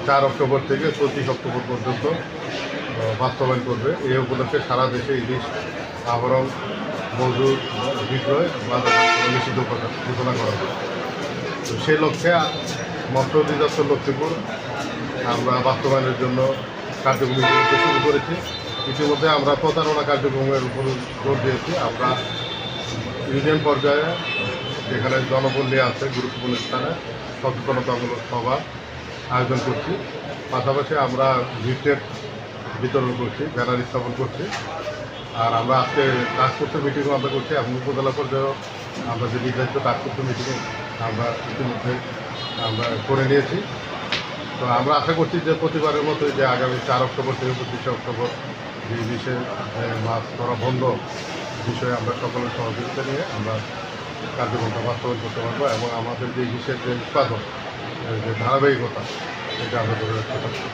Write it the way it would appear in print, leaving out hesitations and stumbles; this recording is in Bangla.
4 অক্টোবর থেকে 25 অক্টোবর পর্যন্ত বাস্তবায়ন করবে। এই উপলক্ষে সারা দেশে ইলিশ আহরণ, মজুদ, বিক্রয়, বাজার নিষিদ্ধ ঘোষণা করা হবে। তো সেই লক্ষ্যে মৎস্য অধিদপ্তর লক্ষ্মীপুর আমরা বাস্তবায়নের জন্য কার্যক্রম শুরু করেছি। ইতিমধ্যে আমরা প্রতারণা কার্যক্রমের উপর জোর দিয়েছি। আমরা ইউনিয়ন পর্যায়ে যেখানে জনপল্লী আছে গুরুত্বপূর্ণ স্থানে সচেতনতামূলক সভা আয়োজন করছি। পাশাপাশি আমরা লিফলেট বিতরণ করছি, ব্যানার স্থাপন করছি। আর আমরা আজকে টাস্কফোর্সের মিটিংও আমরা করছি এবং উপজেলা পর্যায়েও আমরা যে নির্ধারিত টাস্কফোর্সের মিটিংও আমরা ইতিমধ্যে আমরা করে নিয়েছি। তো আমরা আশা করছি যে প্রতিবারের মতো যে আগামী 4 অক্টোবর থেকে 25 অক্টোবর যে ইলিশে মাছ ধরা বন্ধ বিষয়ে আমরা সকলের সহযোগিতা নিয়ে আমরা কার্যক্রমটা বাস্তবায়ন করতে পারবো এবং আমাদের যে ইলিশের যে উৎপাদন যে ধারাবাহিকতা এটা আমরা ধরে রাখতে পারবো।